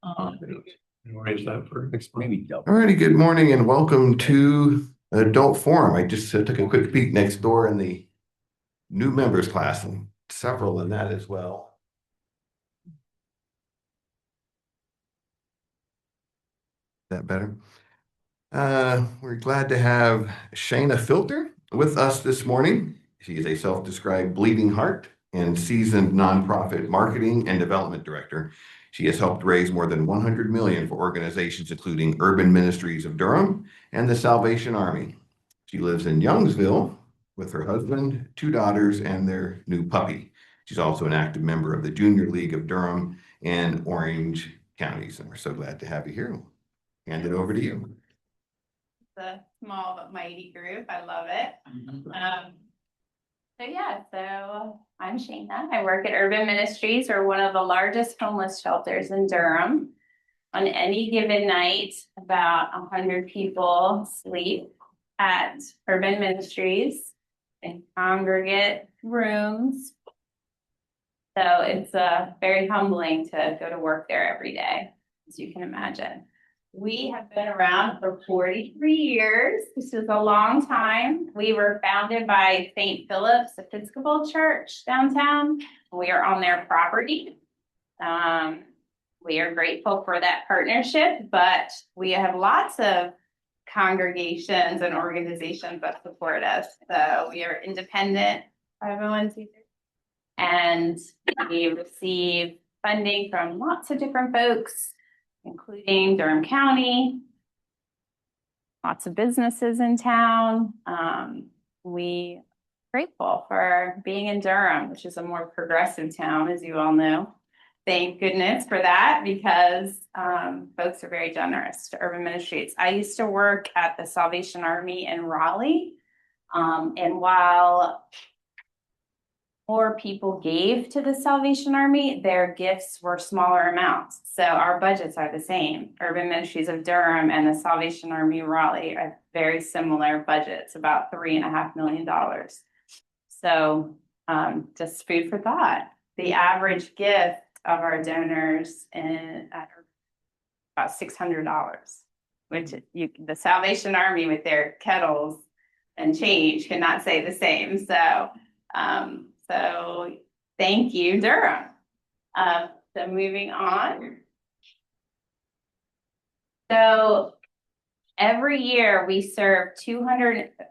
Arrange that for next month. Maybe double. All righty, good morning and welcome to Adult Forum. I just took a quick peek next door in the new members class and several in that as well. That better? We're glad to have Shana Filter with us this morning. She is a self-described bleeding heart and seasoned nonprofit marketing and development director. She has helped raise more than 100 million for organizations including Urban Ministries of Durham and the Salvation Army. She lives in Youngsville with her husband, two daughters, and their new puppy. She's also an active member of the Junior League of Durham and Orange counties, and we're so glad to have you here. Hand it over to you. It's a small but mighty group. I love it. So I'm Shana. I work at Urban Ministries. We're one of the largest homeless shelters in Durham. On any given night, about 100 people sleep at Urban Ministries in congregate rooms. So it's very humbling to go to work there every day, as you can imagine. We have been around for 43 years. This is a long time. We were founded by St. Philip's Episcopal Church downtown. We are on their property. We are grateful for that partnership, but we have lots of congregations and organizations that support us. So we are independent 501c3, and we receive funding from lots of different folks, including Durham County, lots of businesses in town. We are grateful for being in Durham, which is a more progressive town, as you all know. Thank goodness for that, because folks are very generous to Urban Ministries. I used to work at the Salvation Army in Raleigh, and while more people gave to the Salvation Army, their gifts were smaller amounts. So our budgets are the same. Urban Ministries of Durham and the Salvation Army Raleigh are very similar budgets, about $3.5 million. So just food for thought. The average gift of our donors is about $600, which the Salvation Army with their kettles and change cannot say the same. So thank you, Durham. So moving on. So every year we serve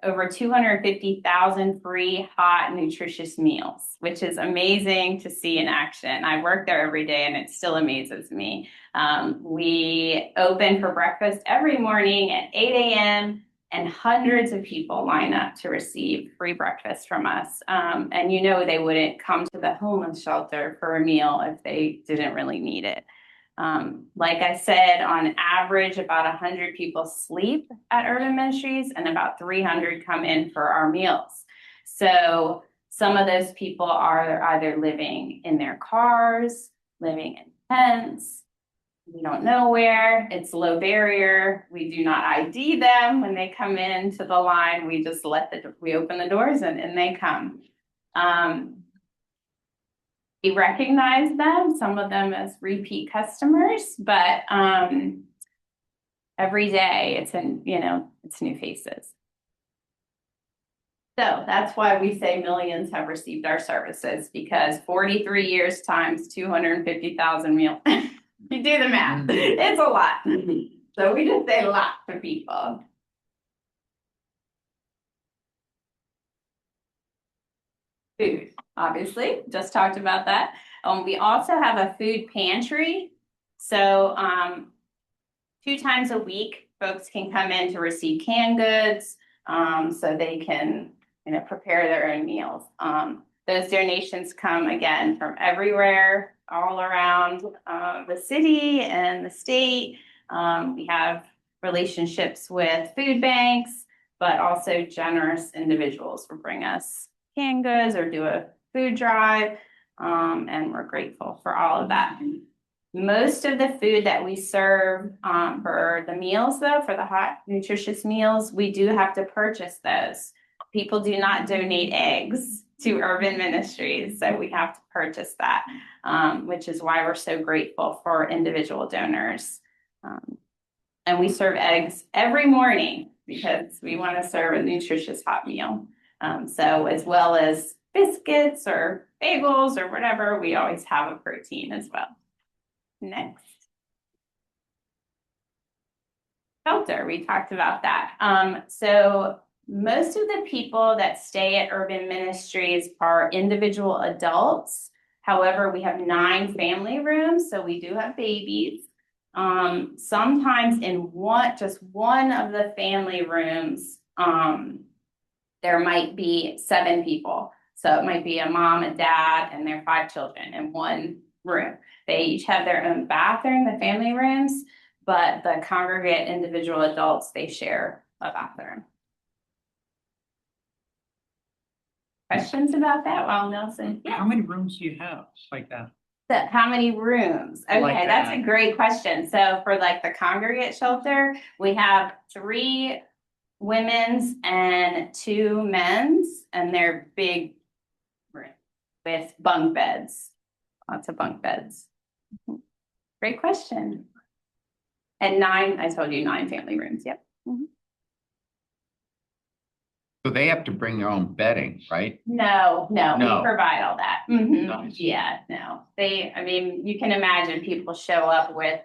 over 250,000 free, hot, nutritious meals, which is amazing to see in action. I work there every day and it still amazes me. We open for breakfast every morning at 8 a.m. and hundreds of people line up to receive free breakfast from us. And they wouldn't come to the homeless shelter for a meal if they didn't really need it. Like I said, on average, about 100 people sleep at Urban Ministries and about 300 come in for our meals. So some of those people are either living in their cars, living in tents. We don't know where. It's low barrier. We do not ID them when they come into the line. We just we open the doors and they come. We recognize them, some of them as repeat customers, but every day it's new faces. So that's why we say millions have received our services, because 43 years times 250,000 meals. You do the math, it's a lot. So we just say a lot to people. Food, obviously, just talked about that. We also have a food pantry. So 2 times a week, folks can come in to receive canned goods, so they can prepare their own meals. Those donations come again from everywhere, all around the city and the state. We have relationships with food banks, but also generous individuals will bring us canned goods or do a food drive, and we're grateful for all of that. Most of the food that we serve for the meals, though, for the hot, nutritious meals, we do have to purchase those. People do not donate eggs. to Urban Ministries. So we have to purchase that, which is why we're so grateful for individual donors. And we serve eggs every morning because we want to serve a nutritious hot meal. So as well as biscuits or bagels or whatever, we always have a protein as well. Next. Filter, we talked about that. So most of the people that stay at Urban Ministries are individual adults. However, we have 9 family rooms, so we do have babies. Sometimes in just one of the family rooms, there might be 7 people. So it might be a mom, a dad, and their 5 children in one room. They each have their own bathroom, the family rooms, but the congregate individual adults, they share a bathroom. Questions about that while Nelson? How many rooms do you have like that? How many rooms? Okay, Like that's that. a great question. So for like the congregate shelter, we have 3 women's and 2 men's, and they're big rooms with bunk beds, lots of bunk beds. Great question. And 9, I told you 9 family rooms. Yep. So they have to bring their own bedding, right? No, we No. provide all that. Mhm. Nice. Yeah, no, I mean, you can imagine people show up with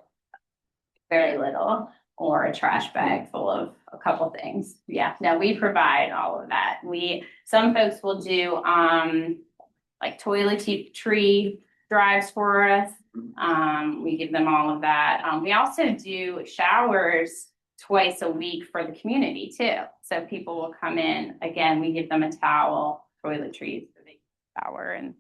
very little or a trash bag full of a couple things. Yeah, no, we provide all of that. Some folks will do, like toiletry drives for us. We give them all of that. We also do showers twice a week for the community too. So people will come in, again, we give them a towel, toiletries so they shower, and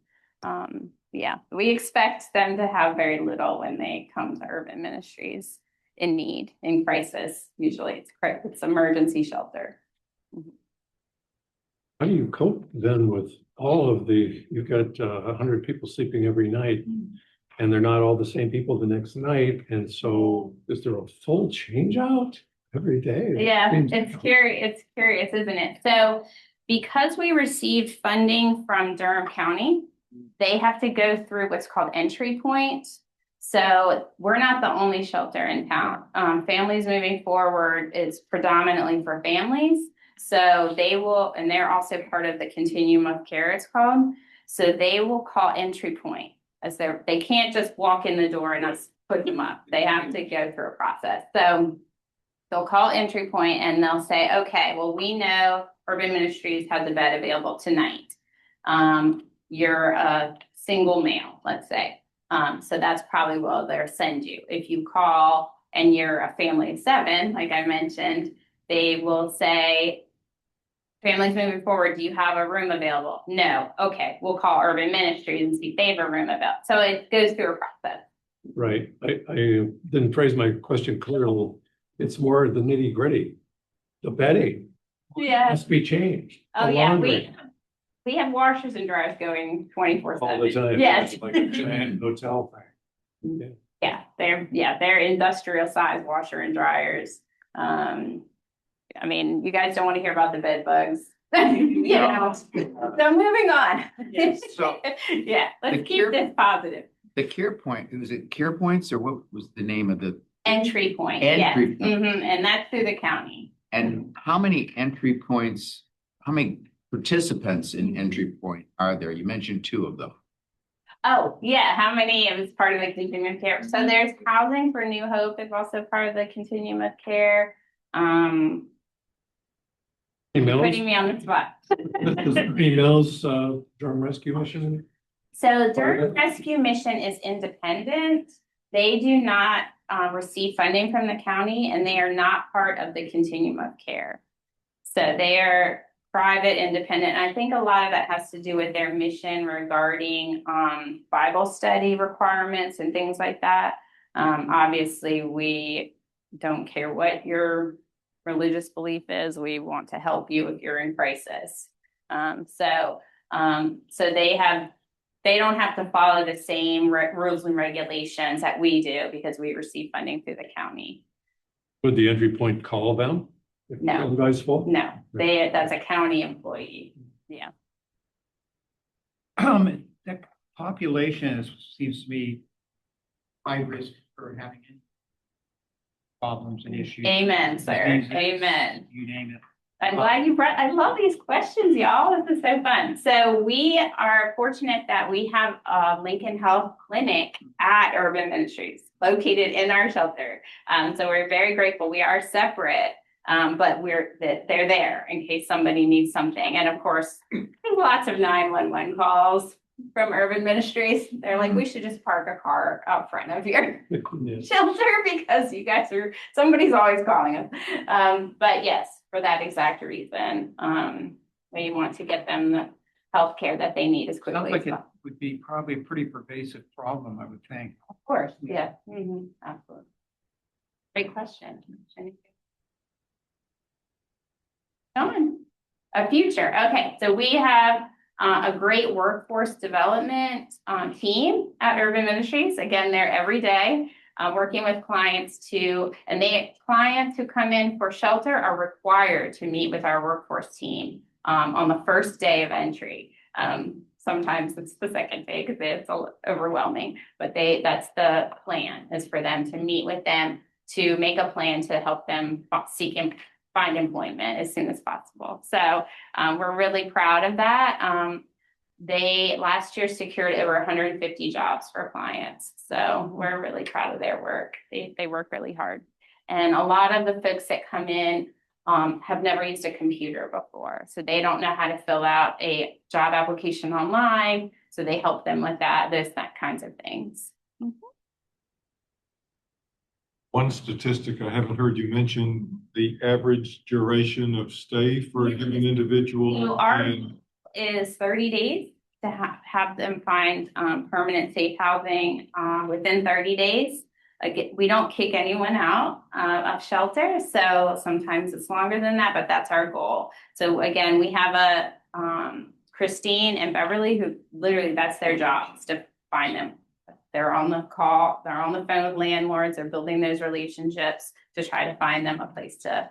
yeah, we expect them to have very little when they come to Urban Ministries in need, in crisis. Usually it's emergency shelter. How do you cope then with all of you've got 100 people sleeping every night and they're not all the same people the next night. And so is there a full change out every day? Yeah, it's curious, isn't it? So because we received funding from Durham County, they have to go through what's called entry point. So we're not the only shelter in town. Families Moving Forward is predominantly for families. So they will, and they're also part of the continuum of care, it's called. So they will call entry point as they can't just walk in the door and us put them up. They have to go through a process. So they'll call entry point and they'll say, okay, well, we know Urban Ministries has a bed available tonight. You're a single male, let's say. So that's probably what they'll send you. If you call and you're a family of 7, like I mentioned, they will say, Families Moving Forward, do you have a room available? No. Okay, we'll call Urban Ministries and see if they have a room available. So it goes through a process. Right. I didn't phrase my question clearly. It's more the nitty gritty. The bedding must be changed. Oh, The yeah. laundry. We have washers and dryers going 24/7. All the time. Yes. It's like a giant hotel thing. They're industrial size washer and dryers. I mean, you guys don't want to hear about the bed bugs. You know. So moving on. Yes, so Yeah, let's the keep this positive. The care point, was it care points or what was the name of the, Entry point. Entry yes. point. And that's through the county. and how many entry points, how many participants in entry point are there? You mentioned 2 of them. Oh, yeah. How many is part of the continuum of care? So there's housing for New Hope is also part of the continuum of care. Putting me on the spot. Emails, Durham Rescue Mission. So Durham Rescue Mission is independent. They do not receive funding from the county, and they are not part of the continuum of care. So they are private, independent. And I think a lot of that has to do with their mission regarding Bible study requirements and things like that. Obviously, we don't care what your religious belief is. We want to help you if you're in crisis. So they don't have to follow the same rules and regulations that we do because we receive funding through the county. Would the entry point call them? No. You guys full? No, that's a county employee. Yeah. That population seems to be high risk for having problems and issues. Amen, sir. Diseases, Amen. You name it. I'm glad you brought, I love these questions, y'all. This is so fun. So we are fortunate that we have a Lincoln Health Clinic at Urban Ministries located in our shelter. So we're very grateful. We are separate, but they're there in case somebody needs something. And of course, there's lots of 911 calls from Urban Ministries. They're like, we should just park a car out front of your Yes. shelter because you guys somebody's always calling us. But yes, for that exact reason, we want to get them the health care that they need as Sounds quickly like as it possible. would be probably a pretty pervasive problem, I would think. Of course, yeah, absolutely. Great question. John, a future. Okay, so we have a great workforce development team at Urban Ministries. Again, they're every day working with clients clients who come in for shelter are required to meet with our workforce team on the first day of entry. Sometimes it's the second day because it's overwhelming, but that's the plan, is for them to meet with them to make a plan to help them seek and find employment as soon as possible. So we're really proud of that. They last year secured over 150 jobs for clients. So we're really proud of their work. They work really hard. And a lot of the folks that come in have never used a computer before. So they don't know how to fill out a job application online. So they help them with that kinds of things. One statistic I haven't heard you mention, the average duration of stay for a given individual. So our is 30 days to have them find permanent safe housing within 30 days. Again, we don't kick anyone out of shelter, so sometimes it's longer than that, but that's our goal. So again, we have a Christine and Beverly who literally that's their job, is to find them. They're on the call, they're on the phone with landlords, they're building those relationships to try to find them a place to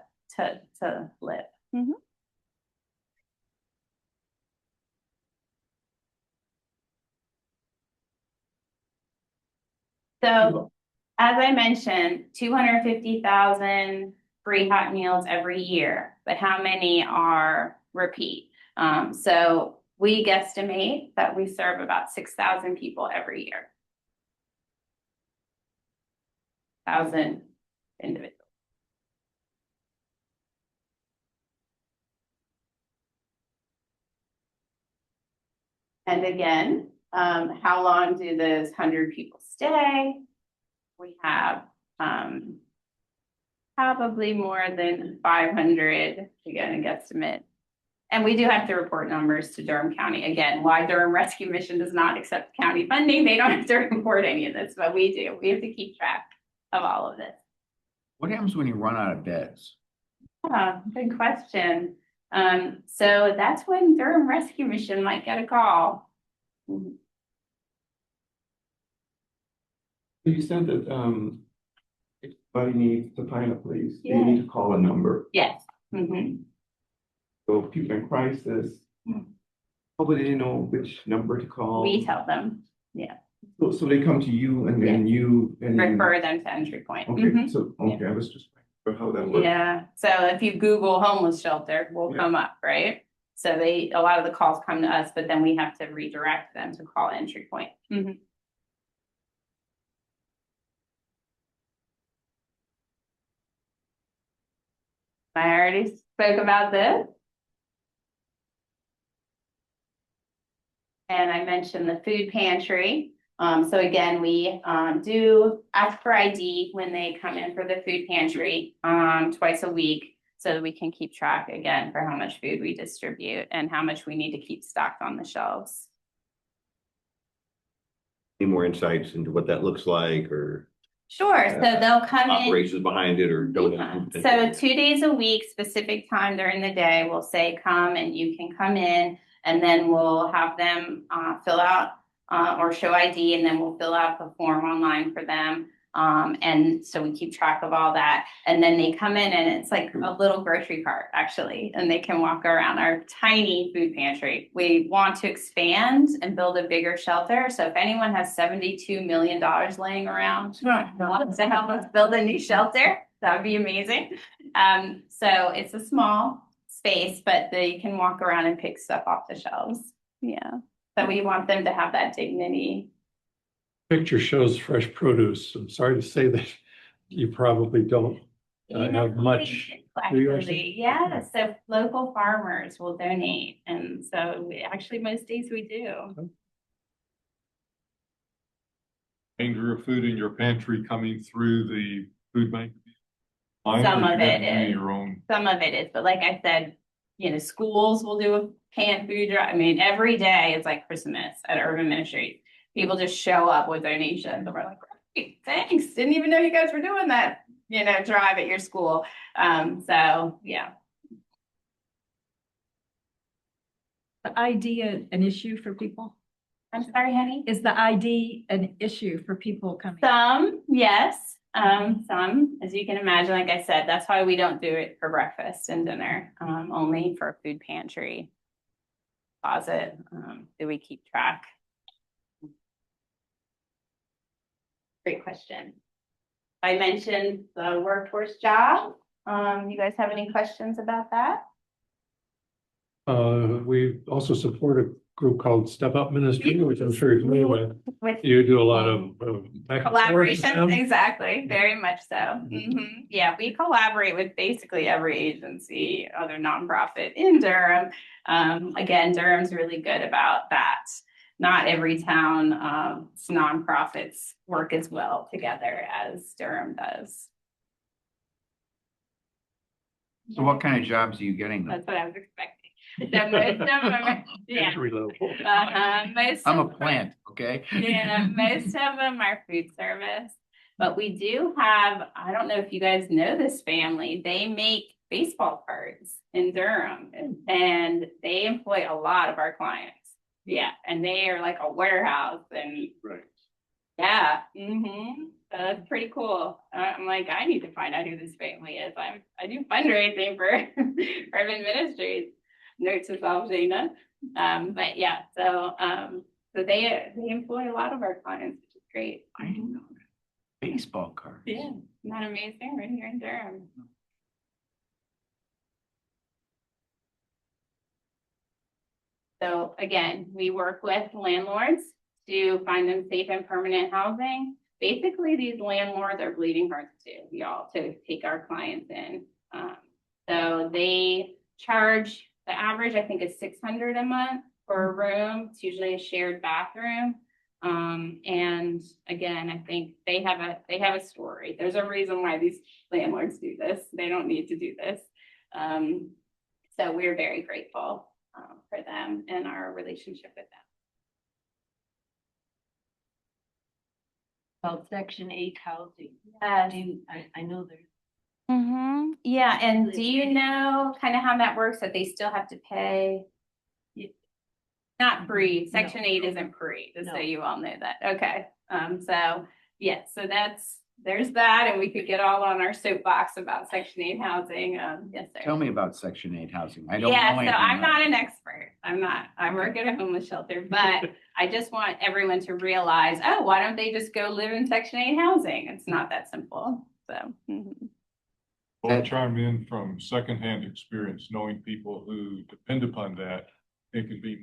live. So as I mentioned, 250,000 free hot meals every year, but how many are repeat? So we guesstimate that we serve about 6,000 people every year. 1,000 individuals. And again, how long do those 100 people stay? We have probably more than 500, again, a guesstimate. And we do have to report numbers to Durham County. Again, why Durham Rescue Mission does not accept county funding. They don't have to report any of this, but we do. We have to keep track of all of this. What happens when you run out of beds? Good question. So that's when Durham Rescue Mission might get a call. You said that if somebody needs to find a place, Yeah. they need to call a number. Yes. So people in crisis, how would they know which number to call? We tell them, So they come to you and then you refer them to entry point. Okay, so I was just wondering how that works. Yeah, so if you Google homeless shelter, we'll come up, right? So a lot of the calls come to us, but then we have to redirect them to call entry point. I already spoke about this. And I mentioned the food pantry. So again, we do ask for ID when they come in for the food pantry twice a week, so that we can keep track again for how much food we distribute and how much we need to keep stocked on the shelves. Any more insights into what that looks like, or Sure, so they'll come in. operations behind it, or donate? So 2 days a week, specific time during the day, we'll say come and you can come in, and then we'll have them fill out or show ID, and then we'll fill out the form online for them. And so we keep track of all that. And then they come in and it's like a little grocery cart, actually, and they can walk around our tiny food pantry. We want to expand and build a bigger shelter. So if anyone has $72 million laying around, wants to help us build a new shelter, that would be amazing. So it's a small space, but they can walk around and pick stuff off the shelves. Yeah. So we want them to have that dignity. Picture shows fresh produce. I'm sorry to say that you probably don't have much. Do you actually? Actually, yeah, so local farmers will donate, and so actually most days we do. Danger of food in your pantry coming through the food bank? Some of it is. Your own. Some of it is, but like I said, schools will do a canned food drive. I mean, every day is like Christmas at Urban Ministries. People just show up with donations, and we're like, great, thanks. Didn't even know you guys were doing that, drive at your school. So yeah. The ID an issue for people? I'm sorry, honey. Is the ID an issue for people coming? Some, yes. Some, as you can imagine, like I said, that's why we don't do it for breakfast and dinner, only for food pantry closet. Do we keep track? Great question. I mentioned the workforce job. You guys have any questions about that? We also support a group called Step Up Ministry, which I'm sure you're familiar with. With You do a lot of back and forth with collaboration, them. exactly, very much so. Yeah, we collaborate with basically every agency, other nonprofit in Durham. Again, Durham's really good about that. Not every town, nonprofits work as well together as Durham does. So what kind of jobs are you getting them? That's what I was expecting. So most of them are, yeah. Entry level. Most I'm a of them- plant, okay? Yeah, most of them are food service, but we do have, I don't know if you guys know this family, they make baseball cards in Durham and they employ a lot of our clients. Yeah, and they are like a warehouse and Right. yeah, so that's pretty cool. I'm like, I need to find out who this family is. I do fundraising for Urban Ministries. Note to self, Shana. But yeah, so they employ a lot of our clients, which is great. I didn't know that. Baseball cards. Yeah, isn't that amazing? Right here in Durham. So again, we work with landlords to find them safe and permanent housing. Basically, these landlords are bleeding hearts too, y'all, to take our clients in. So they charge, the average I think is $600 a month for a room. It's usually a shared bathroom. And again, I think they have a story. There's a reason why these landlords do this. They don't need to do this. So we're very grateful for them and our relationship with them. About Section 8 housing. Yes. I know there's. Yeah, and do you know kind of how that works, that they still have to pay? Not free, Section 8 isn't free, just so No. you all know that. Okay, so yeah, so there's that, and we could get all on our soapbox about Section 8 housing. Yes, sir. Tell me about Section 8 housing. I don't know Yeah, so anything I'm about not it. an expert. I work at a homeless shelter, but I just want everyone to realize, oh, why don't they just go live in Section 8 housing? It's not that simple, so. Well, I'll chime in from secondhand experience, knowing people who depend upon that. It can be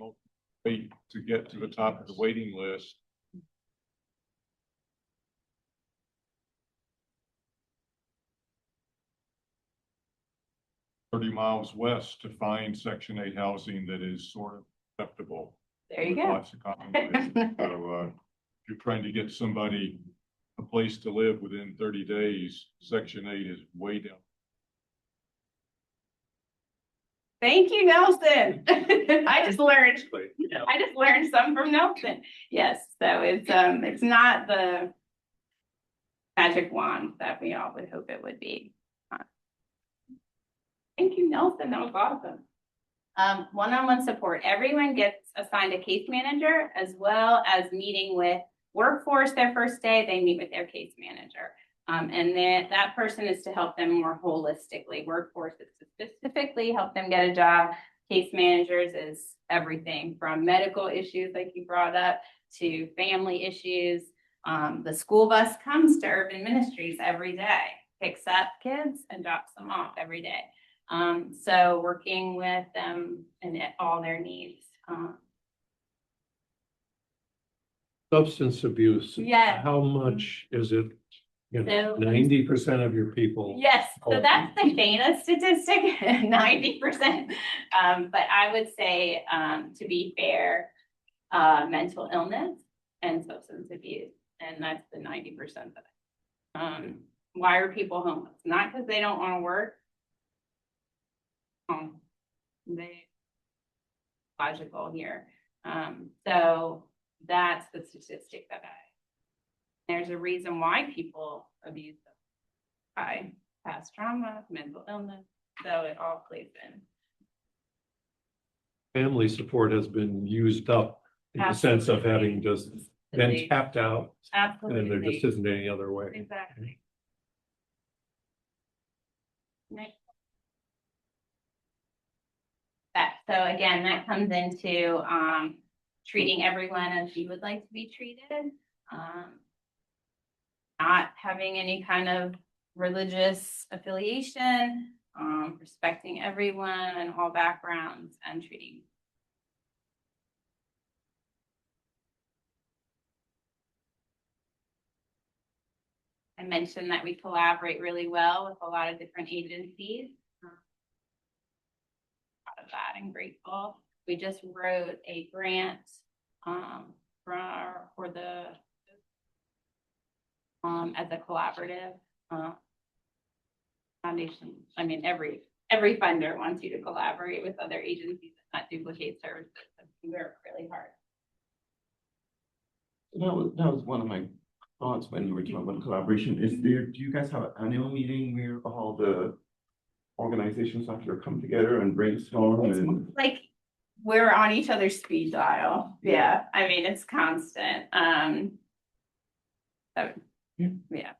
wait to get to the top of the waiting list. $30 miles west to find Section 8 housing that is sort of acceptable. There you with go. lots of competition. So, if you're trying to get somebody a place to live within 30 days, Section 8 is way down. Thank you, Nelson. I just learned some from Nelson. Yes, so it's not the magic wand that we all would hope it would be. Thank you, Nelson. That was awesome. One-on-one support. Everyone gets assigned a case manager as well as meeting with workforce their first day, they meet with their case manager. And then that person is to help them more holistically. Workforce is to specifically help them get a job. Case managers is everything from medical issues like you brought up to family issues. The school bus comes to Urban Ministries every day, picks up kids and drops them off every day. So working with them and all their needs. Substance abuse. Yeah. How much is it? You know, So- 90% of your people. Yes, so that's the Shana statistic, 90%. But I would say, to be fair, mental illness and substance abuse, and that's the 90% of it. Why are people homeless? Not because they don't want to work. They logical here. So that's the statistic that there's a reason why people abuse them. By past trauma, mental illness, so it all plays in. Family support has been used up in the sense of having just been tapped out. And there Absolutely. just isn't any other way. Exactly. Next. So again, that comes into treating everyone as you would like to be treated. Not having any kind of religious affiliation, respecting everyone and all backgrounds, and treating. I mentioned that we collaborate really well with a lot of different agencies. Proud of that and grateful. We just wrote a grant for the as a collaborative foundation. I mean, every funder wants you to collaborate with other agencies and not duplicate services. We work really hard. That was one of my thoughts when you were talking about collaboration. Do you guys have an annual meeting where all the organizations actually come together and brainstorm and? Like we're on each other's speed dial. Yeah. I mean, it's constant. So, yeah.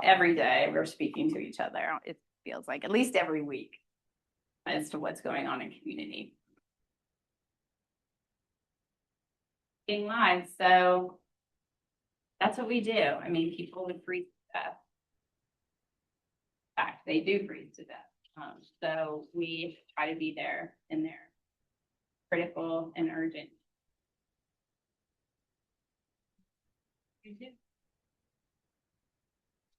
Every day we're speaking to each other. It feels like at least every week as to what's going on in community. In lives, so that's what we do. I mean, people would freeze to death. In fact, they do freeze to death. So we try to be there in there, critical and urgent. You do.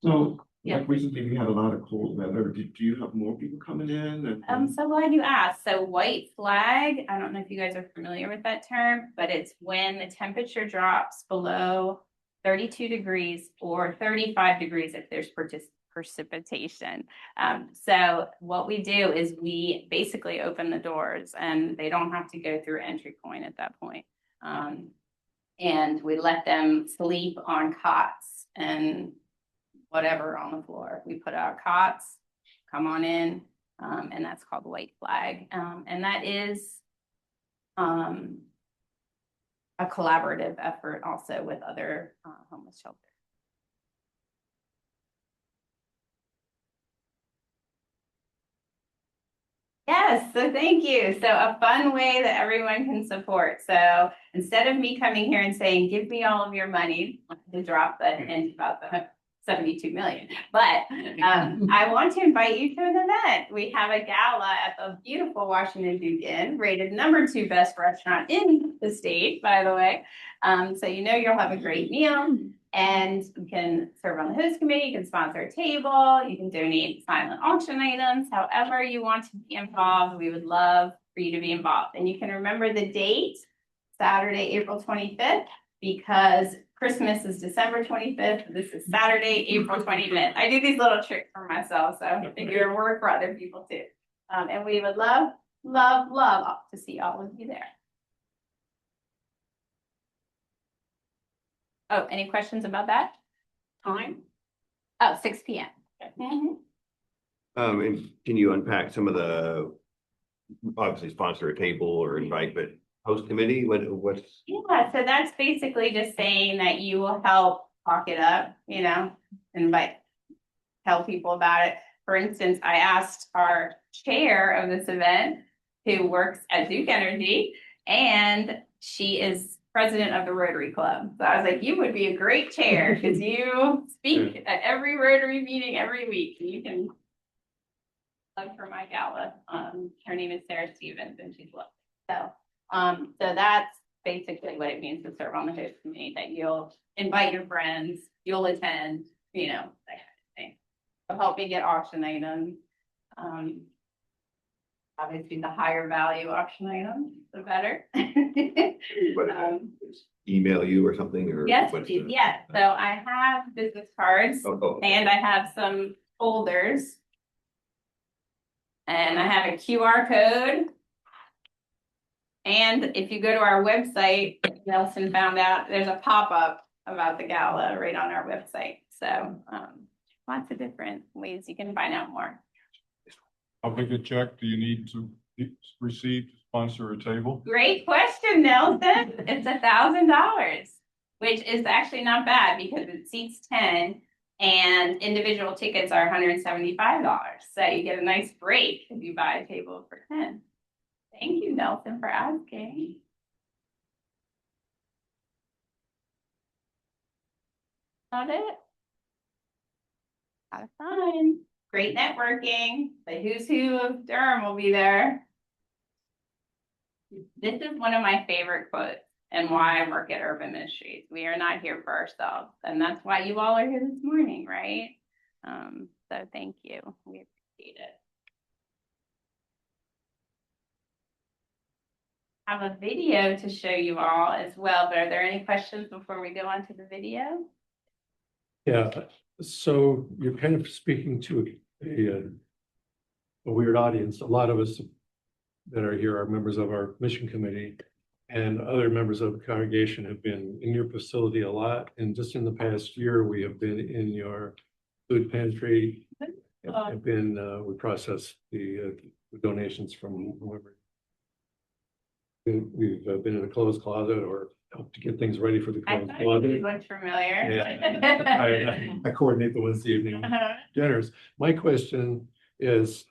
So, Yeah. like recently we had a lot of cold weather. Do you have more people coming in? I'm so glad you asked. So white flag, I don't know if you guys are familiar with that term, but it's when the temperature drops below 32 degrees or 35 degrees if there's precipitation. So what we do is we basically open the doors and they don't have to go through entry point at that point. And we let them sleep on cots and whatever on the floor. We put out cots, come on in, and that's called white flag. And that is a collaborative effort also with other homeless shelters. Yes, so thank you. So a fun way that everyone can support. So instead of me coming here and saying, give me all of your money, to drop the hint about the 72 million. But I want to invite you to an event. We have a gala at the beautiful Washington Duke Inn, rated #2 best restaurant in the state, by the way. So you know you'll have a great meal. And you can serve on the host committee, you can sponsor a table, you can donate silent auction items, however you want to be involved. We would love for you to be involved. And you can remember the date, Saturday, April 25th, because Christmas is December 25th. This is Saturday, April 25th. I do these little tricks for myself, so I figure it work for other people too. And we would love, love, love to see all of you there. Oh, any questions about that? Time? Oh, 6 p.m. And can you unpack some of the, obviously sponsor a table or invite, but host committee? What's? Yeah, so that's basically just saying that you will help talk it up, tell people about it. For instance, I asked our chair of this event, who works at Duke Energy, and she is president of the Rotary Club. So I was like, you would be a great chair because you speak at every Rotary meeting every week. You can plug for my gala. Her name is Sarah Stevens, and she's lovely. So that's basically what it means to serve on the host committee, that you'll invite your friends, you'll attend, that kind of thing. It'll help me get auction items. Obviously, the higher value auction items, the better. Email you or something, or? Yes, please. Yeah. So I have business cards and I have some folders. And I have a QR code. And if you go to our website, Nelson found out there's a pop-up about the gala right on our website. So lots of different ways you can find out more. How big a check do you need to receive to sponsor a table? Great question, Nelson. It's $1,000, which is actually not bad because it seats 10 and individual tickets are $175. So you get a nice break if you buy a table for 10. Thank you, Nelson, for asking. Got it? Have fun. Great networking. The who's who of Durham will be there. This is one of my favorite quotes and why I work at Urban Ministries. We are not here for ourselves. And that's why you all are here this morning, right? So thank you. We appreciate it. I have a video to show you all as well, but are there any questions before we go on to the video? Yeah, so you're kind of speaking to a weird audience. A lot of us that are here are members of our mission committee, and other members of the congregation have been in your facility a lot. And just in the past year, we have been in your food pantry. We processed the donations from whoever. We've been in a clothes closet or helped to get things ready for the clothes closet. You look familiar. Yeah, I coordinate the Wednesday evening dinners. My question is,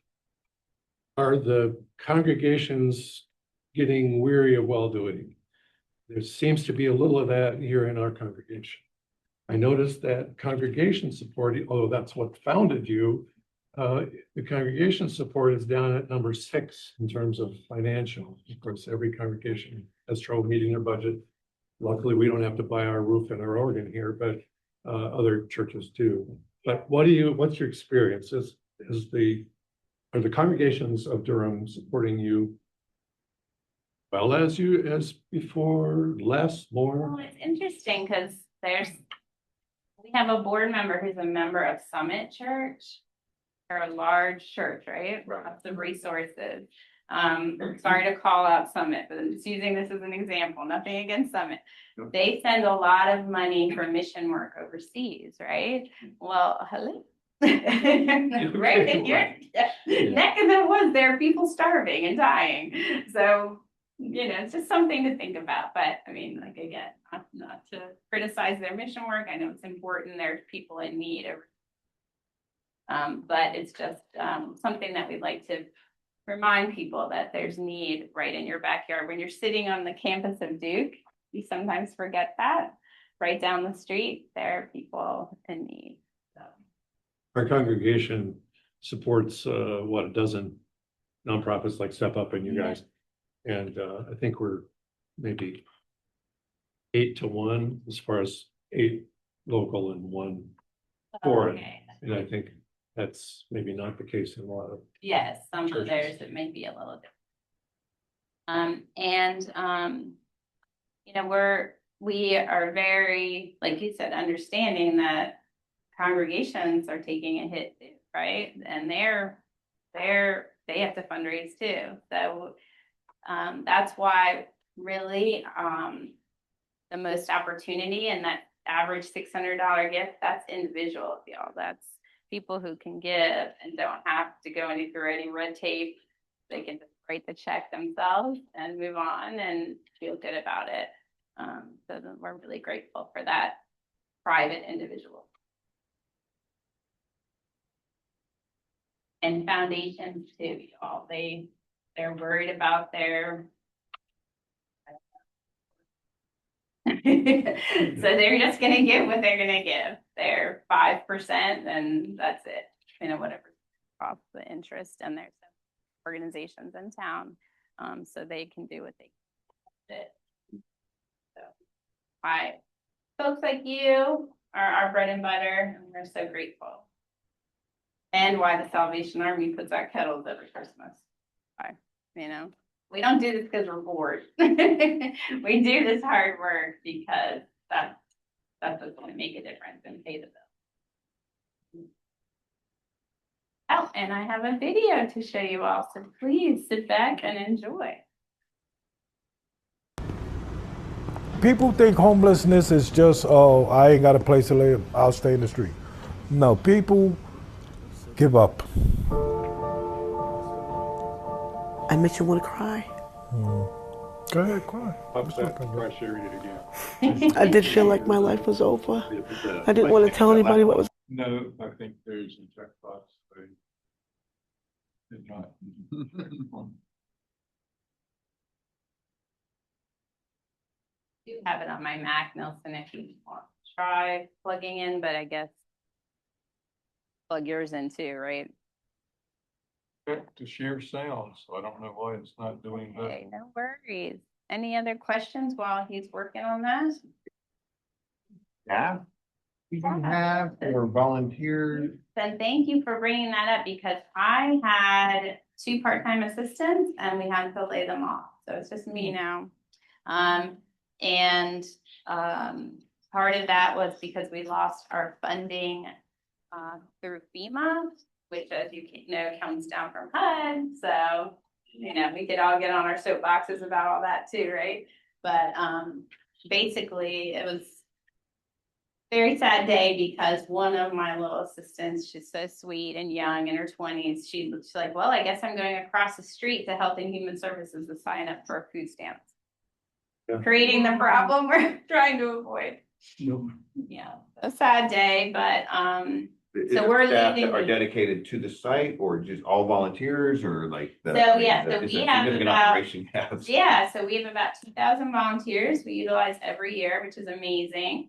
are the congregations getting weary of well-doing? There seems to be a little of that here in our congregation. I noticed that congregation support, although that's what founded you, the congregation support is down at number 6 in terms of financial. Of course, every congregation has trouble meeting their budget. Luckily, we don't have to buy our roof and our organ here, but other churches do. But what's your experience? Are the congregations of Durham supporting you well as before, less, more? Well, it's interesting because we have a board member who's a member of Summit Church. They're a large church, right? Lots of resources. Sorry to call out Summit, but I'm just using this as an example. Nothing against Summit. They send a lot of money for mission work overseas, right? Well, hello. Right in your neck of the woods, there are people starving and dying. So, it's just something to think about. But I mean, like, again, not to criticize their mission work. I know it's important. There's people in need. But it's just something that we'd like to remind people that there's need right in your backyard. When you're sitting on the campus of Duke, you sometimes forget that. Right down the street, there are people in need. So. Our congregation supports a dozen nonprofits like Step Up and you guys. And I think we're maybe 8-1 as far as 8 local and 1 foreign. Okay. And I think that's maybe not the case in a lot of. Yes, some churches. of theirs it may be a little different. We are very, like you said, understanding that congregations are taking a hit, right? And they have to fundraise too. So that's why really the most opportunity and that average $600 gift, that's individual, y'all. That's people who can give and don't have to go through any red tape they can just write the check themselves and move on and feel good about it. So we're really grateful for that private individual. And foundations too, y'all. They're worried about their so they're just gonna give what they're gonna give. They're 5% and that's it. You know, whatever off the interest, and there's organizations in town, so they can do what they can. So folks like you are our bread and butter, and we're so grateful. And why the Salvation Army puts out kettles every Christmas. Why, you know, we don't do this because we're bored. We do this hard work because that's what's going to make a difference and pay the bill. Oh, and I have a video to show you all, so please sit back and enjoy. People think homelessness is just, oh, I ain't got a place to live, I'll stay in the street. No, people give up. I make you want to cry. Go ahead, cry. Pop that cry area again. I did feel like my life was over. I didn't want to tell anybody what was. No, I think there's a checkbox. They did not. I do have it on my Mac, Nelson, if you want to try plugging in, but I guess plug yours in too, right? To share sound, so I don't know why it's not doing that. Okay, no worries. Any other questions while he's working on that? Yeah. We can have or volunteers. Then thank you for bringing that up, because I had 2 part-time assistants and we had to lay them off. So it's just me now. Part of that was because we lost our funding through FEMA, which, as you know, comes down from HUD. So, you know, we could all get on our soapboxes about all that too, right? But basically, it was a very sad day because one of my little assistants, she's so sweet and young, in her 20s, she's like, well, I guess I'm going across the street to Health and Human Services to sign up for food stamps. Yeah. Creating the problem we're trying to avoid. Nope. Yeah, a sad day, but so we're Staff leaving. that are dedicated to the site, or just all volunteers, or like the. So yeah, so is we a have significant about, operation have. yeah, so we have about 2,000 volunteers we utilize every year, which is amazing.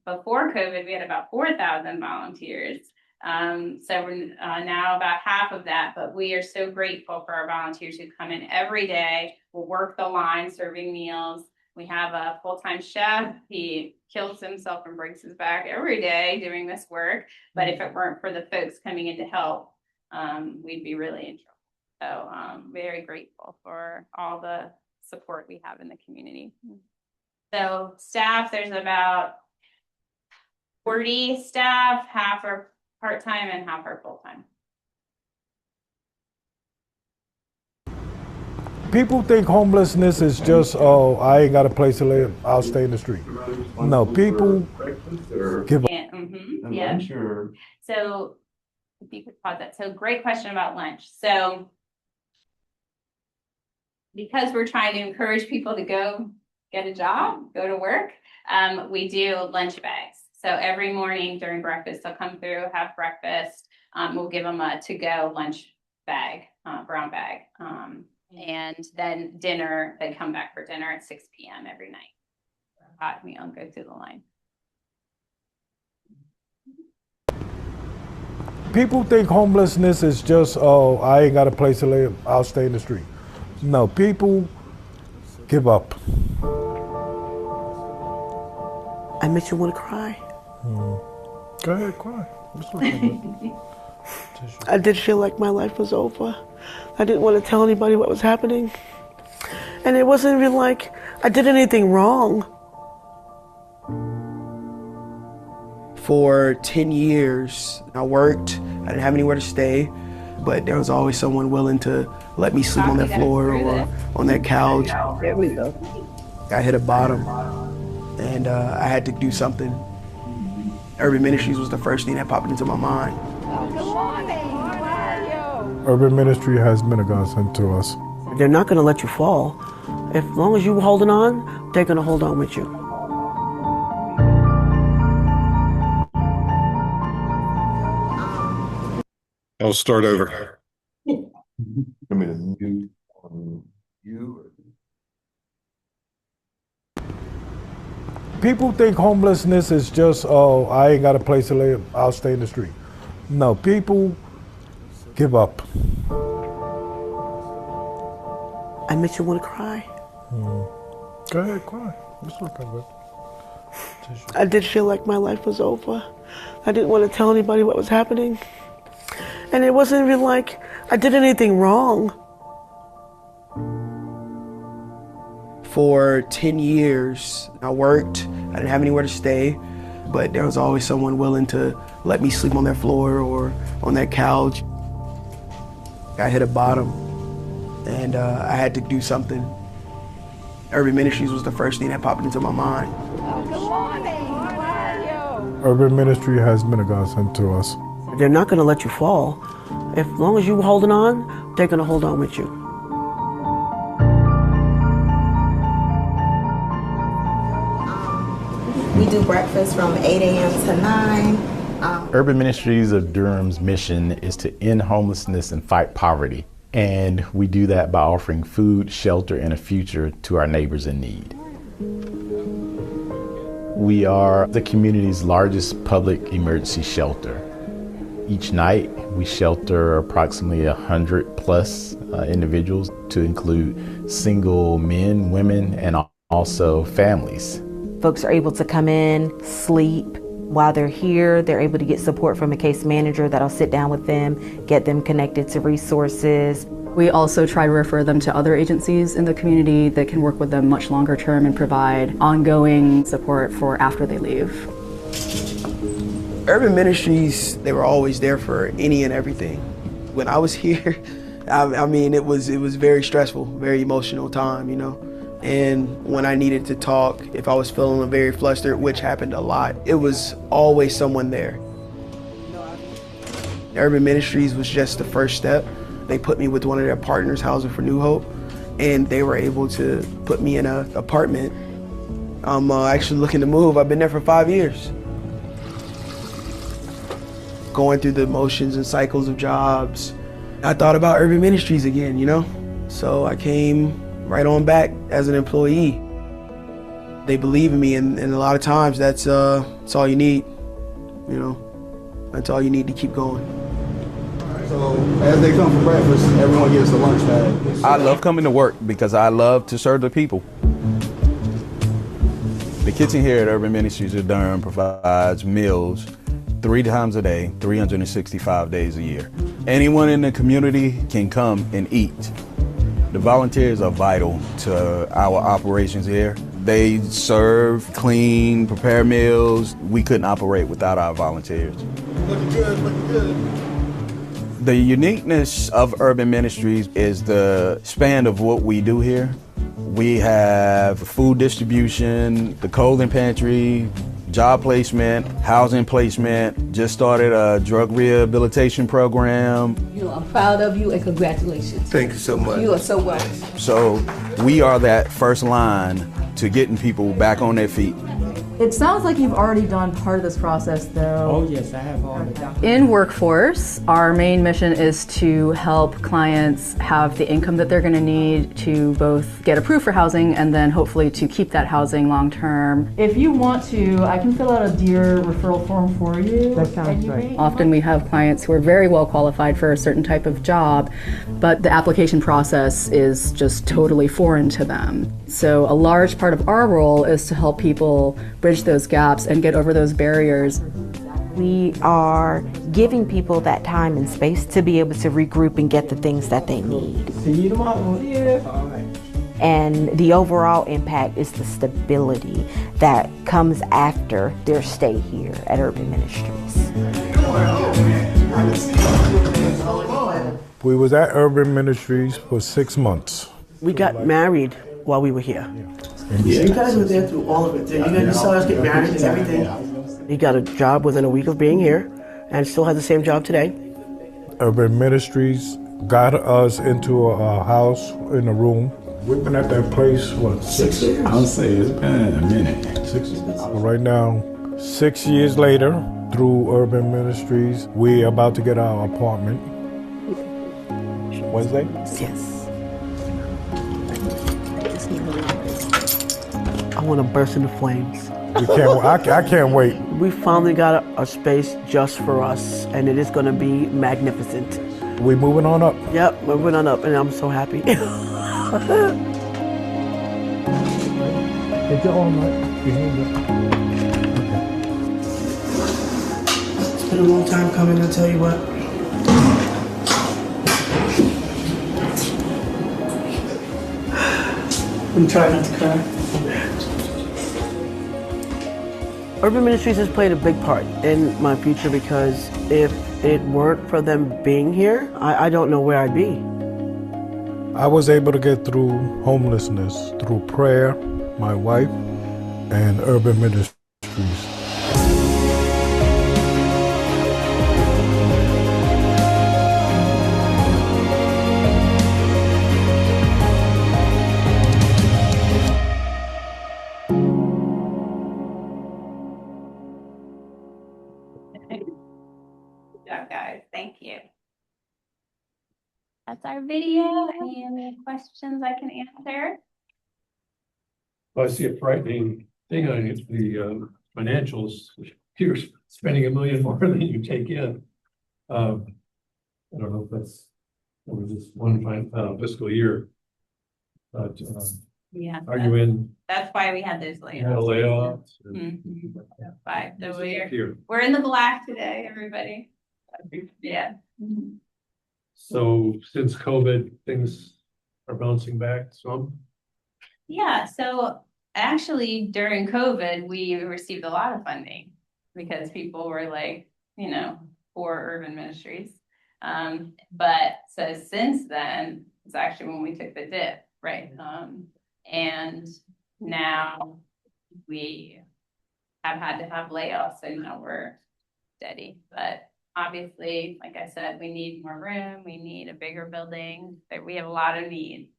Before COVID, we had about 4,000 volunteers. So we're now about half of that, but we are so grateful for our volunteers who come in every day, will work the line serving meals. We have a full-time chef. He kills himself and breaks his back every day doing this work. But if it weren't for the folks coming in to help, we'd be really in trouble. So very grateful for all the support we have in the community. So staff, there's about 40 staff, half are part-time and half are full-time. People think homelessness is just, oh, I ain't got a place to live, I'll stay in the street. No, people give up. Yeah. So if you could pause that. So great question about lunch. So because we're trying to encourage people to go get a job, go to work, we do lunch bags. So every morning during breakfast, they'll come through, have breakfast. We'll give them a to-go lunch bag, brown bag. And then dinner, they come back for dinner at 6 p.m. every night. Hot meal and go through the line. People think homelessness is just, oh, I ain't got a place to live, I'll stay in the street. No, people give up. I make you want to cry. Go ahead, cry. I did feel like my life was over. I didn't want to tell anybody what was happening. And it wasn't even like I did anything wrong. For 10 years, I worked. I didn't have anywhere to stay, but there was always someone willing to let me sleep on their floor or on their couch. There we go. I hit a bottom, and I had to do something. Urban Ministries was the first thing that popped into my mind. Good morning. How are you? Urban Ministry has been a godsend to us. They're not going to let you fall. As long as you're holding on, they're going to hold on with you. I'll start over. I mean, you. People think homelessness is just, oh, I ain't got a place to live, I'll stay in the street. No, people give up. I make you want to cry. Go ahead, cry. It's okay, good. I did feel like my life was over. I didn't want to tell anybody what was happening. And it wasn't even like I did anything wrong. For 10 years, I worked. I didn't have anywhere to stay, but there was always someone willing to let me sleep on their floor or on their couch. I hit a bottom, and I had to do something. Urban Ministries was the first thing that popped into my mind. Urban Ministry has been a godsend to us. They're not going to let you fall. As long as you're holding on, they're going to hold on with you. We do breakfast from 8 a.m. to 9. Urban Ministries of Durham's mission is to end homelessness and fight poverty. And we do that by offering food, shelter, and a future to our neighbors in need. We are the community's largest public emergency shelter. Each night, we shelter approximately 100 plus individuals, to include single men, women, and also families. Folks are able to come in, sleep. While they're here, they're able to get support from a case manager that'll sit down with them, get them connected to resources. We also try to refer them to other agencies in the community that can work with them much longer term and provide ongoing support for after they leave. Urban Ministries, they were always there for any and everything. When I was here, I mean, it was very stressful, very emotional time, you know. And when I needed to talk, if I was feeling very flustered, which happened a lot, it was always someone there. Urban Ministries was just the first step. They put me with one of their partners, Housing for New Hope, and they were able to put me in an apartment. I'm actually looking to move. I've been there for 5 years. Going through the motions and cycles of jobs, I thought about Urban Ministries again, you know? So I came right on back as an employee. They believe in me, and a lot of times that's all you need, you know? That's all you need to keep going. So as they come for breakfast, everyone gets a lunch bag. I love coming to work because I love to serve the people. The kitchen here at Urban Ministries of Durham provides meals 3 times a day, 365 days a year. Anyone in the community can come and eat. The volunteers are vital to our operations here. They serve, clean, prepare meals. We couldn't operate without our volunteers. Looking good, looking good. The uniqueness of Urban Ministries is the span of what we do here. We have food distribution, the clothing pantry, job placement, housing placement, just started a drug rehabilitation program. You know, I'm proud of you and congratulations. Thank you so much. You are so welcome. So we are that first line to getting people back on their feet. It sounds like you've already done part of this process, though. Oh, yes, I have already done. In workforce, our main mission is to help clients have the income that they're going to need to both get approved for housing and then hopefully to keep that housing long term. If you want to, I can fill out a Dear referral form for you. That sounds great. Often we have clients who are very well qualified for a certain type of job, but the application process is just totally foreign to them. So a large part of our role is to help people bridge those gaps and get over those barriers. We are giving people that time and space to be able to regroup and get the things that they need. See you tomorrow. Yeah. All right. And the overall impact is the stability that comes after their stay here at Urban Ministries. We was at Urban Ministries for 6 months. We got married while we were here. You guys were there through all of it. You guys saw us get married and everything. He got a job within a week of being here and still has the same job today. Urban Ministries got us into a house in a room. We've been at that place, what, 6 years? I'll say it's been a minute. 6 years. Right now, 6 years later, through Urban Ministries, we're about to get our apartment. Wednesday? Yes. I want to burst into flames. I can't wait. We finally got a space just for us, and it is going to be magnificent. We're moving on up. Yep, moving on up, and I'm so happy. It's all right. It's been a long time coming, I'll tell you what. I'm trying not to cry. Urban Ministries has played a big part in my future because if it weren't for them being here, I don't know where I'd be. I was able to get through homelessness through prayer, my wife, and Urban Ministries. Good job, guys. Thank you. That's our video. Any questions I can answer? I see a frightening thing on the financials. You're spending $1 million more than you take in. I don't know if that's over this one fiscal year. But Yeah. are you in? That's why we had those layoffs. Layoffs? Mhm. That's why. So Here. we're in the black today, everybody. Yeah. Mhm. So since COVID, things are bouncing back some? Yeah, so actually during COVID, we received a lot of funding because people were like, for Urban Ministries. But so since then, it's actually when we took the dip, right? And now we have had to have layoffs, so now we're steady. But obviously, like I said, we need more room, we need a bigger building, but we have a lot of needs.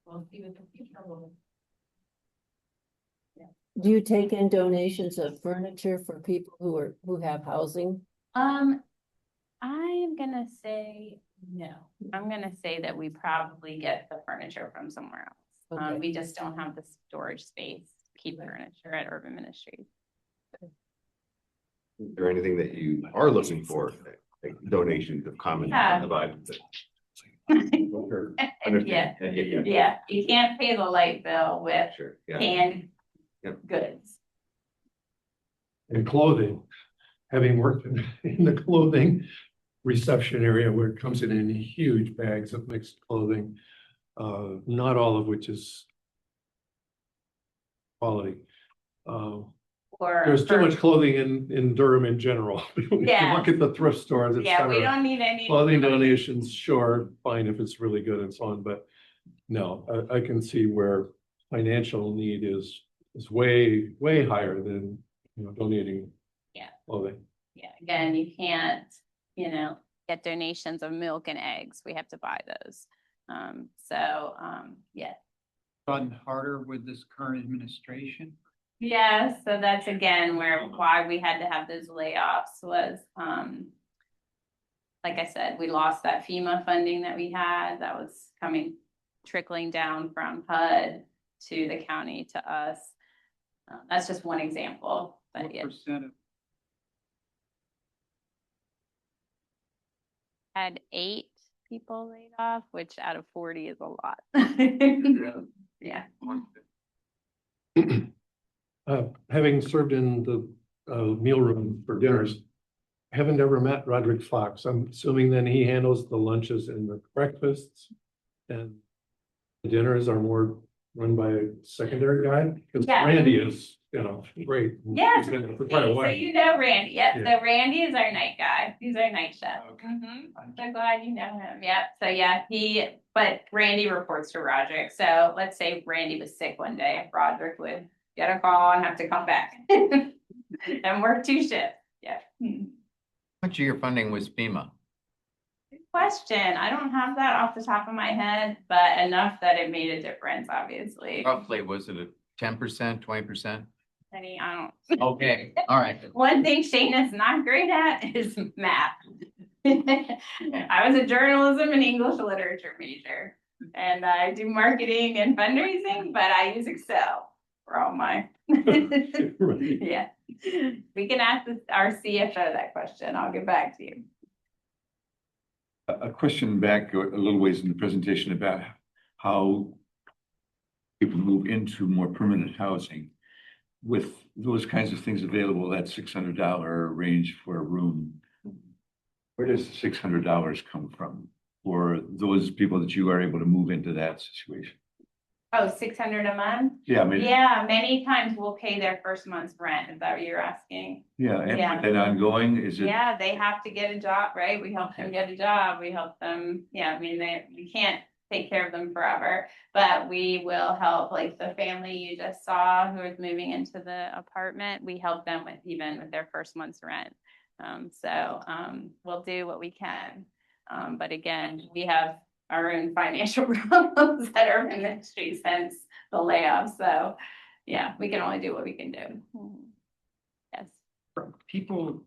We'll see what the future will. Do you take in donations of furniture for people who have housing? I am gonna say no. I'm gonna say that we probably get the furniture from somewhere else. Okay. We just don't have the storage space to keep furniture at Urban Ministries. Is there anything that you are looking for, like donations of common Yeah. vibe? Yeah, you can't pay the light bill with canned goods. And clothing, having worked in the clothing reception area where it comes in huge bags of mixed clothing, not all of which is quality. There's too much clothing in Durham in general. If you Yeah. look at the thrift stores, et Yeah, we cetera. don't need any. Clothing donations, sure, fine if it's really good and so on, but no, I can see where financial need is way, way higher than, donating clothing. Yeah, again, you can't, get donations of milk and eggs. We have to buy those. Yeah. Gotten harder with this current administration. Yeah, so that's again why we had to have those layoffs was, like I said, we lost that FEMA funding that we had that was trickling down from HUD to the county to us. That's just one example. But What yeah, percent of had 8 people laid off, which out of 40 is a lot. Yeah. Having served in the meal room for dinners, haven't ever met Roderick Fox. I'm assuming then he handles the lunches and the breakfasts, and the dinners are more run by a secondary guy? Because Yeah. Randy is, great. Yes. He's been there for quite a So while. you know Randy. Yep. Yeah. So Randy is our night guy. He's our night chef. I'm so glad you know him. Yep. So yeah, but Randy reports to Roderick. So let's say Randy was sick one day, Roderick would get a call and have to come back and work 2 shifts. Yeah. Much of your funding was FEMA? Good question. I don't have that off the top of my head, but enough that it made a difference, obviously. Roughly, was it a 10%, 20%? I don't. Okay, all right. One thing Shana's not great at is math. I was a journalism and English literature major, and I do marketing and fundraising, but I use Excel for all my. Yeah, we can ask our CFO that question. I'll get back to you. A question back a little ways in the presentation about how people move into more permanent housing. With those kinds of things available, that $600 range for a room, where does the $600 come from for those people that you are able to move into that situation? Oh, $600 a month? Yeah, I mean, Yeah, many times we'll pay their first month's rent. Is that what you're asking? yeah, and Yeah. and ongoing, is it? Yeah, they have to get a job, right? We help them get a job. We help them, yeah, I mean, we can't take care of them forever, but we will help, like the family you just saw who was moving into the apartment, we help them with even with their first month's rent. We'll do what we can. But again, we have our own financial problems at Urban Ministries since the layoffs. So yeah, we can only do what we can do. Yes. For people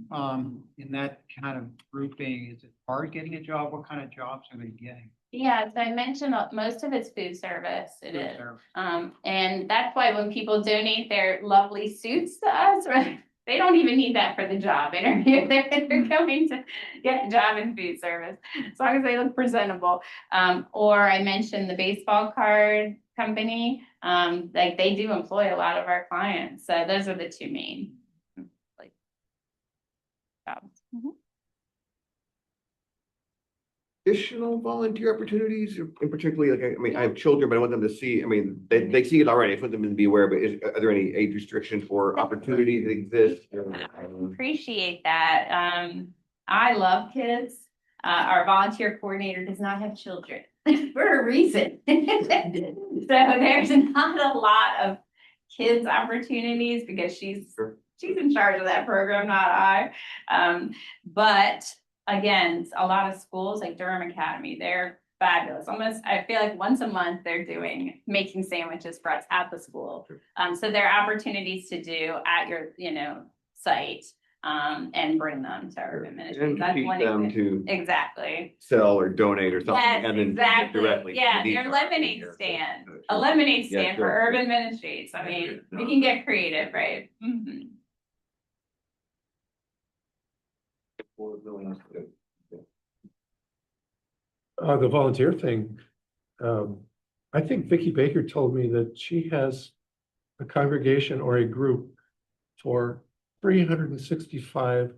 in that kind of grouping, is it hard getting a job? What kind of jobs are they getting? Yeah, so I mentioned most of it's food service. It Food is. service. And that's why when people donate their lovely suits to us, right, they don't even need that for the job interview. They're going to get a job in food service as long as they look presentable. Or I mentioned the baseball card company. Like they do employ a lot of our clients. So those are the two main like jobs. Additional volunteer opportunities, and particularly, like, I mean, I have children, but I want them to see, I mean, they see it already. I want them to be aware, but are there any age restrictions for opportunities that exist? Appreciate that. I love kids. Our volunteer coordinator does not have children for a reason. So there's not a lot of kids opportunities because she's in charge of that program, not I. But again, a lot of schools like Durham Academy, they're fabulous. Almost, I feel like once a month they're making sandwiches for us at the school. So there are opportunities to do at your, site, and bring them to Urban Ministries. And teach them to exactly sell or donate or something, Yes, and then exactly. directly. to Yeah, the your needs lemonade of the stand, community. a lemonade Yeah, stand for sure. Urban Ministries. I mean, we can get creative, right? Mhm. The volunteer thing, I think Vicki Baker told me that she has a congregation or a group for 365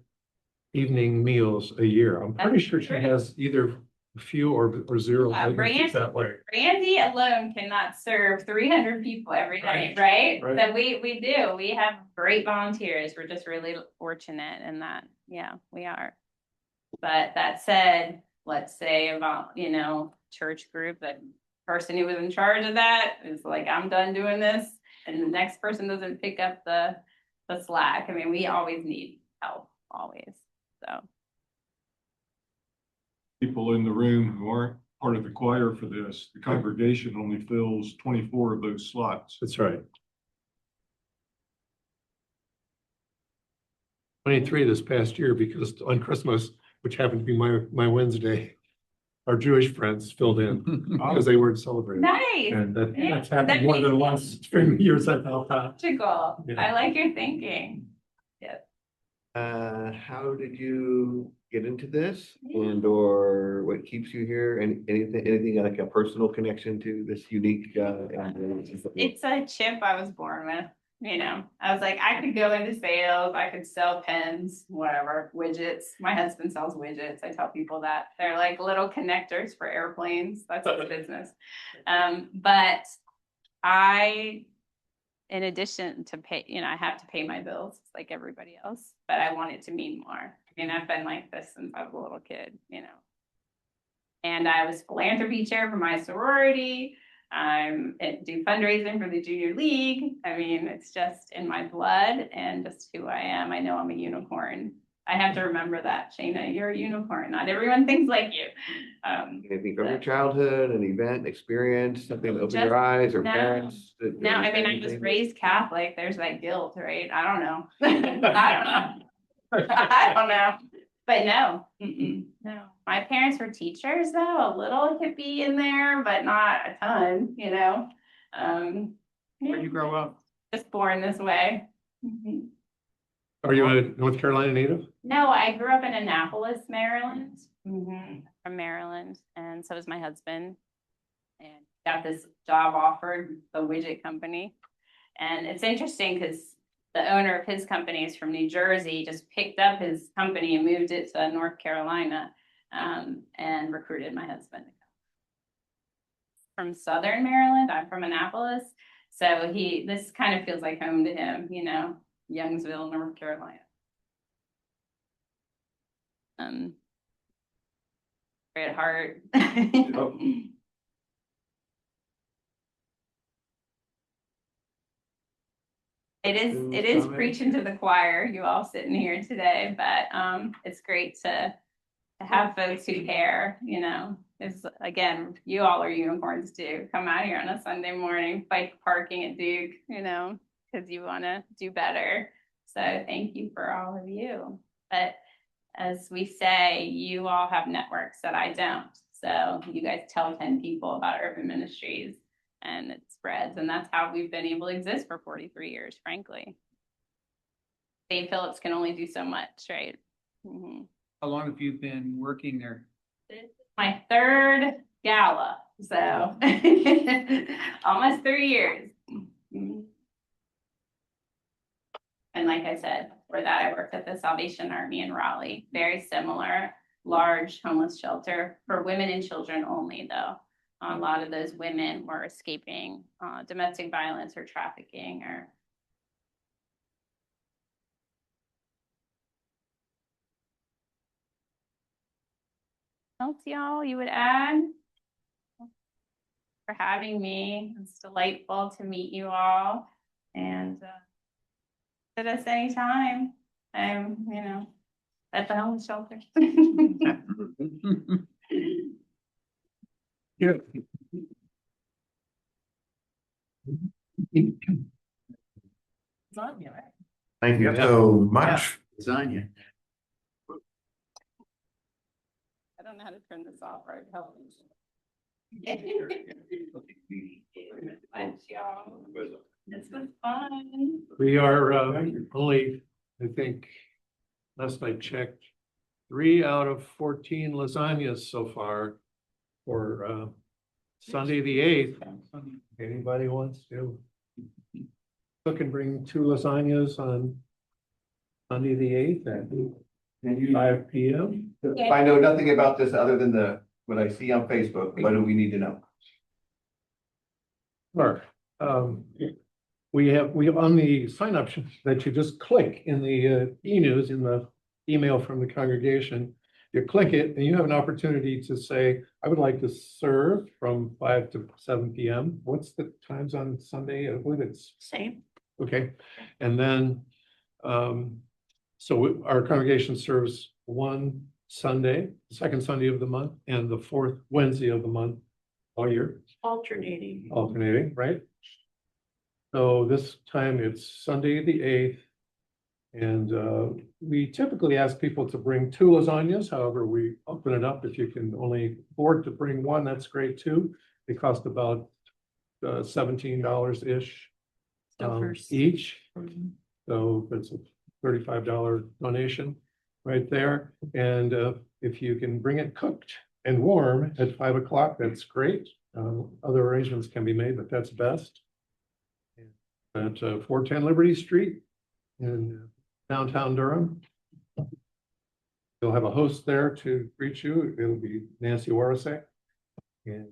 evening meals a year. I'm pretty sure she has either a few or zero. vacancies that way. Randy alone cannot serve 300 people every night, right? Right. So we do. We have great volunteers. We're just really fortunate in that. Yeah, we are. But that said, let's say about, church group, that person who was in charge of that is like, I'm done doing this. And the next person doesn't pick up the slack. I mean, we always need help, always. So. People in the room who aren't part of the choir for this, the congregation only fills 24 of those slots. That's right. 23 this past year, because on Christmas, which happened to be my Wednesday, our Jewish friends filled in because they weren't celebrating. Nice. And Yeah, that's happened that more makes than once during the years I've helped out. Practical. Yeah. I like your thinking. Yes. How did you get into this, and or what keeps you here, and anything like a personal connection to this unique? It's a chip I was born with. I was like, I could go into sales, I could sell pens, whatever, widgets. My husband sells widgets. I tell people that they're like little connectors for airplanes. That's his business. But in addition to pay, I have to pay my bills like everybody else, but I want it to mean more. I've been like this since I was a little kid, and I was philanthropy chair for my sorority. I do fundraising for the junior league. I mean, it's just in my blood and just who I am. I know I'm a unicorn. I have to remember that, Shana, you're a unicorn. Not everyone thinks like you. Anything from your childhood, an event, experience, something that opened Just- your eyes or no. parents? No, I mean, I was raised Catholic. There's that guilt, right? I don't know. I don't know. I don't know. But no, no. My parents were teachers, though. A little could be in there, but not a ton, you know. Where'd you grow up? Just born this way. Are you a North Carolina native? No, I grew up in Annapolis, Maryland. From Maryland, and so was my husband. And got this job offered, the widget company. And it's interesting because the owner of his company is from New Jersey, just picked up his company and moved it to North Carolina, and recruited my husband. From Southern Maryland, I'm from Annapolis. So this kind of feels like home to him, you know, Youngsville, North Carolina. At heart. It is preaching to the choir, you all sitting here today, but it's great to have folks who care, you know. It's, again, you all are unicorns too. Come out here on a Sunday morning, fight parking at Duke, you know, because you want to do better. So thank you for all of you. But as we say, you all have networks that I don't. So you guys tell 10 people about Urban Ministries and it spreads. And that's how we've been able to exist for 43 years, frankly. St. Philip's can only do so much, right? How long have you been working there? This is my third gala, so almost 3 years. And like I said, for that, I worked at the Salvation Army in Raleigh. Very similar, large homeless shelter for women and children only, though. A lot of those women were escaping domestic violence or trafficking or else, y'all, you would add? For having me. It's delightful to meet you all. And visit us anytime. I'm, you know, at the homeless shelter. Yeah. Lasagna, right? Thank you so much. Lasagna. I don't know how to turn this off, right? Help me. This was fun. We are only, I think, last I checked, 3 out of 14 lasagnas so far for Sunday the 8th. Anybody wants to cook and bring 2 lasagnas on Sunday the 8th at 5 p.m. I know nothing about this other than what I see on Facebook. What do we need to know? Sure. We have on the sign up that you just click in the e-news in the email from the congregation. You click it and you have an opportunity to say, I would like to serve from 5 to 7 p.m. What's the times on Sunday? I believe it's Same. okay. And then, so our congregation serves one Sunday, the second Sunday of the month, and the 4th Wednesday of the month all year. Alternating, right? So this time it's Sunday the 8th. And we typically ask people to bring 2 lasagnas. However, we open it up. If you can only afford to bring 1, that's great too. They cost about $17-ish each. So that's a $35 donation right there. And if you can bring it cooked and warm at 5 o'clock, that's great. Other arrangements can be made, but that's best. At 410 Liberty Street in downtown Durham. You'll have a host there to greet you. It'll be Nancy Warasek. And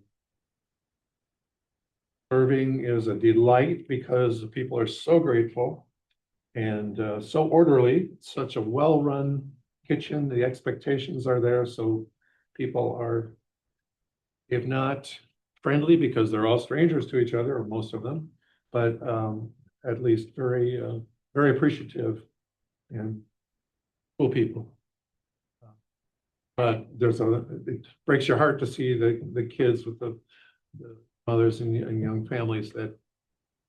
serving is a delight because the people are so grateful and so orderly. It's such a well-run kitchen. The expectations are there. So people are, if not friendly, because they're all strangers to each other, or most of them, but at least very, very appreciative and cool people. But it breaks your heart to see the kids with the mothers and young families that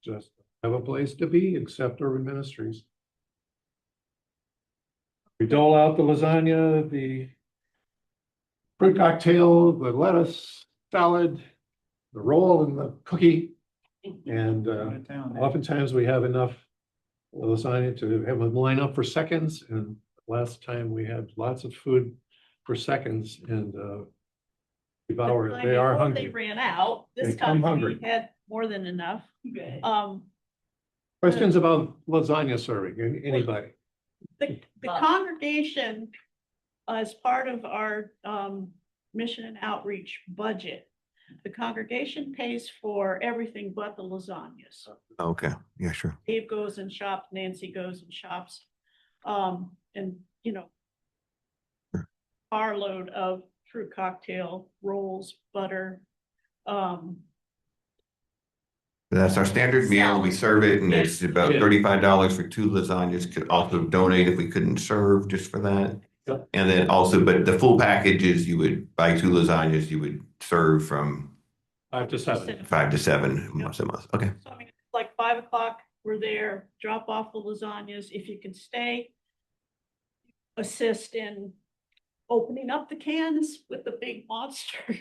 just have a place to be except Urban Ministries. We dole out the lasagna, the fruit cocktail, the lettuce, salad, the roll and the cookie. And oftentimes we have enough lasagna to have them line up for seconds. And last time we had lots of food for seconds and devour it. They are Before hungry. They ran out. They This come time hungry. we had more than enough. Questions about lasagna serving, anybody? The congregation, as part of our mission and outreach budget, the congregation pays for everything but the lasagnas. Okay, yeah, sure. Dave goes and shops, Nancy goes and shops. And, you know, carload of fruit cocktail, rolls, butter. That's our standard meal. We serve it and it's about $35 for 2 lasagnas. Could also donate if we couldn't serve just for that. Yep. And then also, but the full package is you would buy 2 lasagnas, you would serve from 5 to 7. 5 to 7 once a month. Okay. So I mean, it's like 5 o'clock, we're there, drop off the lasagnas. If you can stay, assist in opening up the cans with the big monster.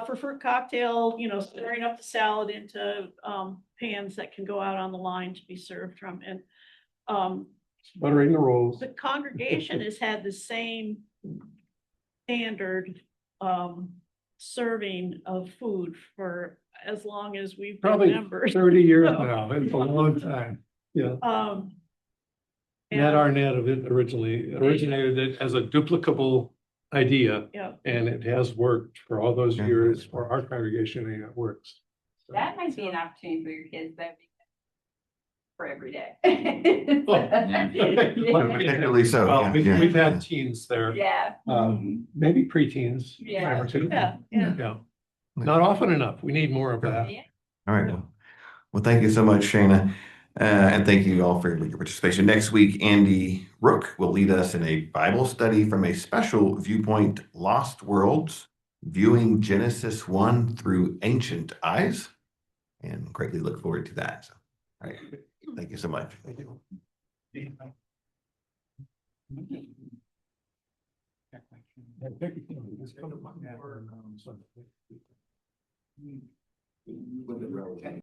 For fruit cocktail, you know, stirring up the salad into pans that can go out on the line to be served from. And Buttering the rolls. the congregation has had the same standard serving of food for as long as we've been Probably members. 30 years So, now. It's a long time. Yeah. Ned and- Arnett of it originated it as a duplicable idea. Yeah. And it has worked for all those years for our congregation, and it works. That might be an opportunity for your kids, though, for every day. Particularly so. Well, yeah. we've had teens there. Yeah. Maybe preteens. Yeah. Time or two. Yeah. Not often enough. We need more of that. All right. Well, thank you so much, Shana. And thank you all for your participation. Next week, Andy Rook will lead us in a Bible study from a special viewpoint, Lost Worlds, viewing Genesis 1 through ancient eyes, and greatly look forward to that. So, all right. Thank you so much. Thank you. Yeah.